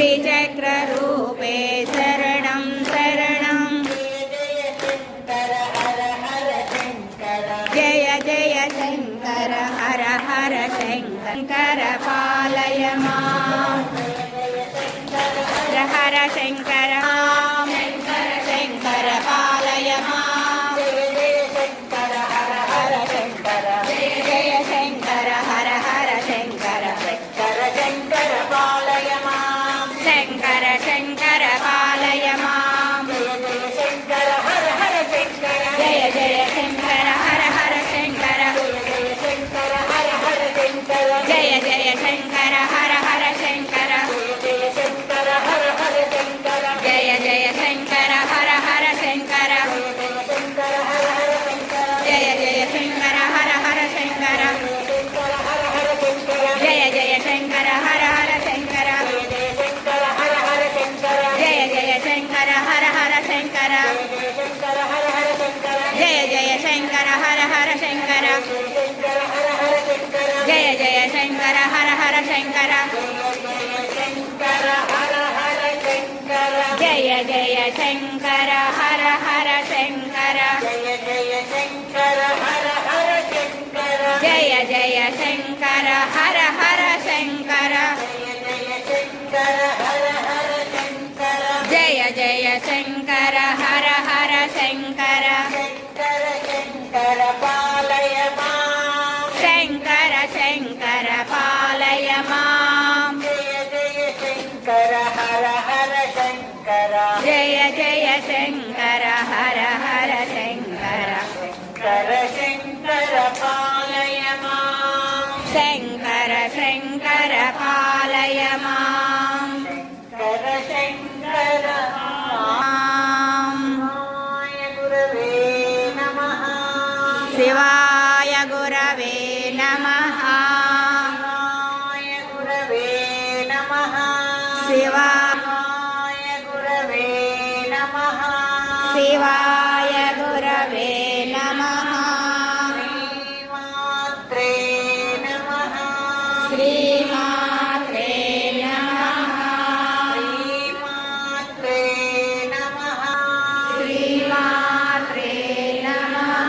श्रीचक्ररूपे शरणं शरणं जय जय शङ्कर हर हर शङ्कर पालय मां हर शङ्कर शङ्कर पालय मां हर शङ्कर जय शङ्कर हर हर शङ्कर शङ्कर पालय मां शङ्कर शङ्कर पालय मां शङ्कर हर हर शङ्कर जय जय शङ्कर हर हर शङ्कर शङ्कर हर हर शङ्कर जय जय शङ्कर हर हर शङ्कर शङ्कर हर हर शङ्कर जय जय शङ्कर हर हर शङ्कर शङ्कर हर हर शङ्कर जय जय शङ्कर हर हर शङ्कर जय जय शङ्कर हर हर शङ्कर जय जय शङ्कर हर हर शङ्कर जय जय शङ्कर हर हर शङ्कर जय जय शङ्कर हर हर शङ्कर जय जय शङ्कर हर हर शङ्कर जय जय शङ्कर हर हर शङ्कर जय जय शङ्कर हर हर शङ्कर शङ्कर पालय मां शङ्कर शङ्कर पालय मां जय जय शङ्कर हर हर शङ्कर जय जय शङ्कर हर हर शङ्कर शङ्कर शङ्कर पालय मां शङ्कर शङ्कर पालय मां शङ्कर शङ्कर शिवाय गुरवे नमः शिवाय गुरवे नमः शिवाय गुरवे नमः श्रीमात्रे नमः श्रीमात्रे नमः श्रीमात्रे नमः श्रीमात्रे नमः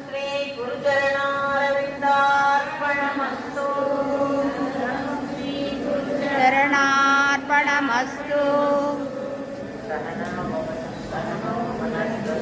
श्री गुरुचरणारविन्दार्पणमस्तु शरणार्पणमस्तु सहनो भवतु सहनो भुनक्तु